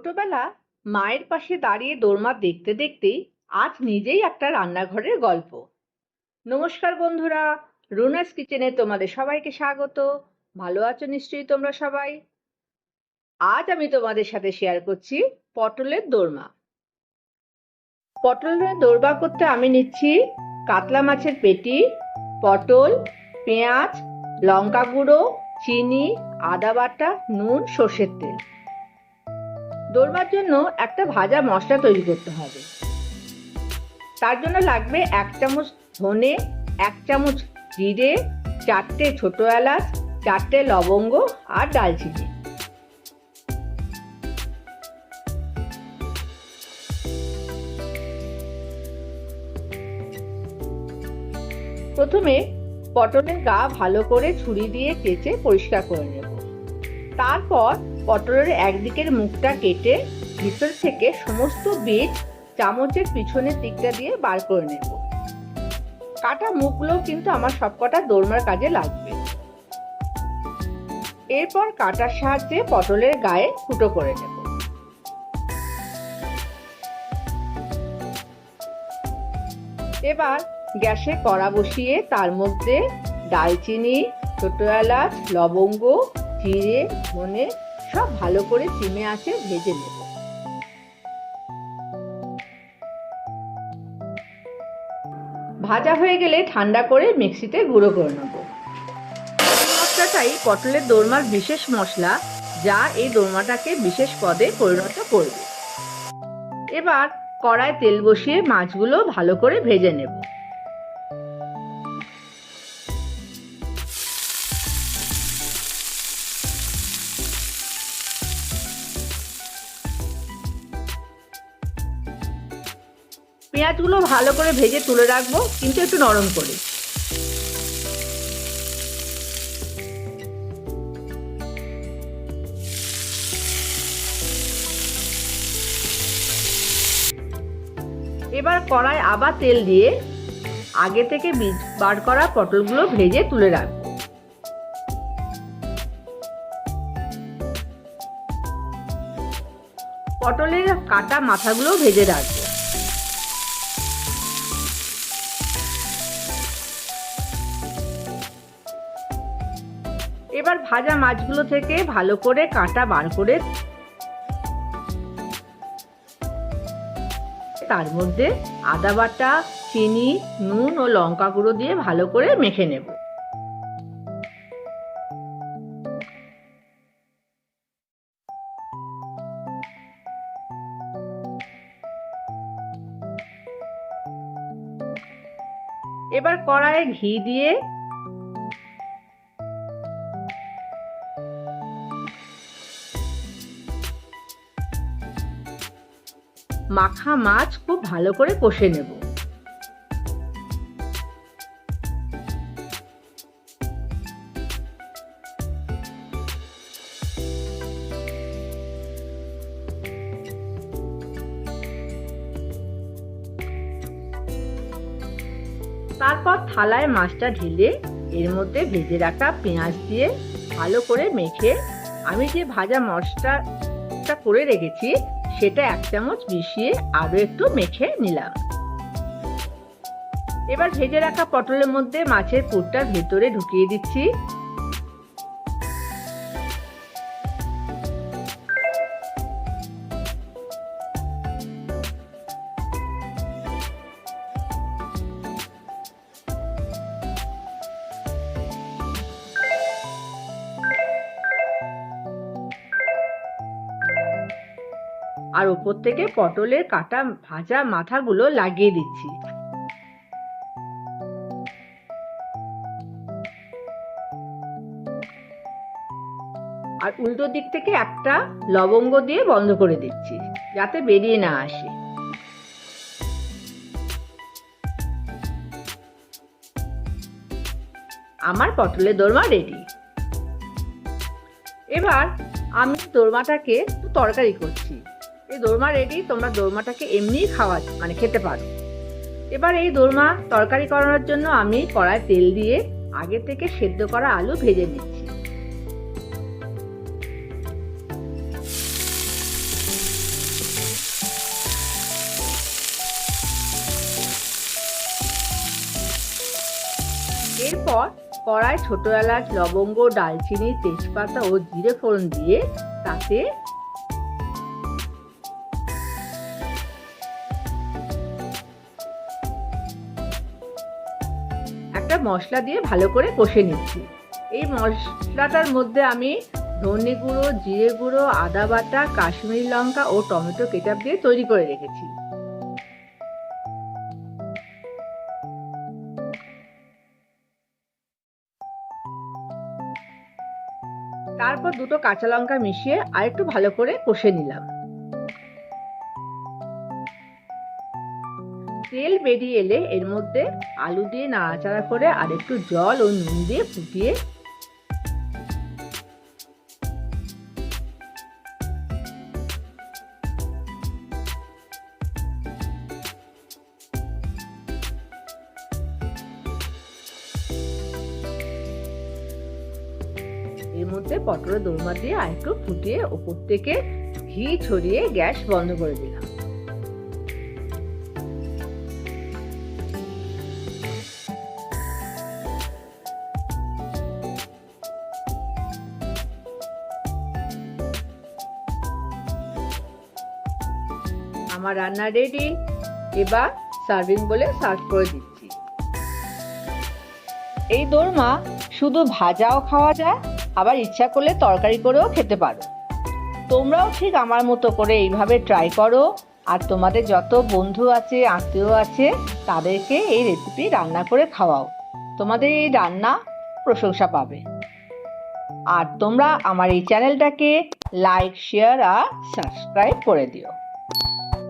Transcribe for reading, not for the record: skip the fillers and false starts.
ছোটবেলা মায়ের পাশে দাঁড়িয়ে দোলমা দেখতে দেখতেই আজ নিজেই একটা রান্নাঘরের গল্প। নমস্কার বন্ধুরা, রুনাস কিচেনে তোমাদের সবাইকে স্বাগত। ভালো আছো নিশ্চয়ই তোমরা সবাই। আজ আমি তোমাদের সাথে শেয়ার করছি পটলের দোরমা। পটলের দোরমা করতে আমি নিচ্ছি কাতলা মাছের পেটি, পটল, পেঁয়াজ, লঙ্কা গুঁড়ো, চিনি, আদা বাটা, নুন, সর্ষের তেল। দোরমার জন্য একটা ভাজা মশলা তৈরি করতে হবে। তার জন্য লাগবে 1 চামচ ধনে, 1 চামচ জিরে, 4টে ছোট এলাচ, 4টে লবঙ্গ আর দালচিনি। প্রথমে পটলের গা ভালো করে ছুরি দিয়ে কেচে পরিষ্কার করে নেব। তারপর পটলের একদিকের মুখটা কেটে ভিতর থেকে সমস্ত বীজ চামচের পিছনের দিকটা দিয়ে বার করে নেব। কাটা মুখগুলো কিন্তু আমার সবকটা দোরমার কাজে লাগবে। এরপর কাটার সাহায্যে পটলের গায়ে ফুটো করে নেব। এবার গ্যাসে কড়া বসিয়ে তার মধ্যে দালচিনি, ছোট এলাচ, লবঙ্গ, জিরে, ধনে সব ভালো করে চিমে আঁচে ভেজে নেব। ভাজা হয়ে গেলে ঠান্ডা করে মিক্সিতে গুঁড়ো করে নেব। এই মশলাটাই পটলের দোরমার বিশেষ মশলা, যা এই দোরমাটাকে বিশেষ পদে পরিণত করবে। এবার কড়ায় তেল বসিয়ে মাছগুলো ভালো করে ভেজে নেব। পেঁয়াজগুলো ভালো করে ভেজে তুলে রাখবো, কিন্তু একটু নরম করে। এবার কড়ায় আবার তেল দিয়ে আগে থেকে বীজ বার করা পটলগুলো ভেজে তুলে রাখবো। পটলের কাটা মাথাগুলো ভেজে রাখবো। এবার ভাজা মাছগুলো থেকে ভালো করে কাঁটা বার করে তার মধ্যে আদা বাটা, চিনি, নুন ও লঙ্কা গুঁড়ো দিয়ে ভালো করে মেখে নেব। এবার কড়াইয়ে ঘি দিয়ে মাখা মাছ খুব ভালো করে কষে নেব। তারপর থালায় মাছটা ঢেলে এর মধ্যে ভেজে রাখা পেঁয়াজ দিয়ে ভালো করে মেখে আমি যে ভাজা মশলাটা করে রেখেছি সেটা 1 চামচ মিশিয়ে আরো একটু মেখে নিলাম। এবার ভেজে রাখা পটলের মধ্যে মাছের পুরটা ভেতরে ঢুকিয়ে দিচ্ছি। আর উপর থেকে পটলের কাটা ভাজা মাথাগুলো লাগিয়ে দিচ্ছি। আর উল্টো দিক থেকে একটা লবঙ্গ দিয়ে বন্ধ করে দিচ্ছি, যাতে বেরিয়ে না আসে। আমার পটলের দোরমা রেডি। এবার আমি দোরমাটাকে তরকারি করছি। এই দোরমা রেডি, তোমরা দোরমাটাকে এমনিই খেতে পারো। এবার এই দোরমা তরকারি করানোর জন্য আমি কড়ায় তেল দিয়ে আগে থেকে সেদ্ধ করা আলু ভেজে নিচ্ছি। কড়াই ছোট এলাচ, লবঙ্গ, দারচিনি, তেজপাতা ও জিরে ফোড়ন দিয়ে তাতে একটা মশলা দিয়ে ভালো করে কষে নিচ্ছি। এই মশলাটার মধ্যে আমি ধনে গুঁড়ো, জিরে গুঁড়ো, আদা বাটা, কাশ্মীরি লঙ্কা ও টমেটো কেচাপ দিয়ে তৈরি করে রেখেছি। তারপর দুটো কাঁচা লঙ্কা মিশিয়ে আরেকটু ভালো করে কষে নিলাম। তেল বেরিয়ে এলে এর মধ্যে আলু দিয়ে নাড়াচাড়া করে আর একটু জল ও নুন দিয়ে ফুটিয়ে এর মধ্যে পটলের দোরমা দিয়ে আর একটু ফুটিয়ে ওপর থেকে ঘি ছড়িয়ে গ্যাস বন্ধ করে দিলাম। আমার রান্না রেডি। এবার সার্ভিং বলে সার্ভ করে দিচ্ছি। এই দোরমা শুধু ভাজাও খাওয়া যায়, আবার ইচ্ছা করলে তরকারি করেও খেতে পারো। তোমরাও ঠিক আমার মতো করে এইভাবে ট্রাই করো, আর তোমাদের যত বন্ধু আছে, আত্মীয় আছে, তাদেরকে এই রেসিপি রান্না করে খাওয়াও। তোমাদের এই রান্না প্রশংসা পাবে। আর তোমরা আমার এই চ্যানেলটাকে লাইক, শেয়ার আর সাবস্ক্রাইব করে দিও।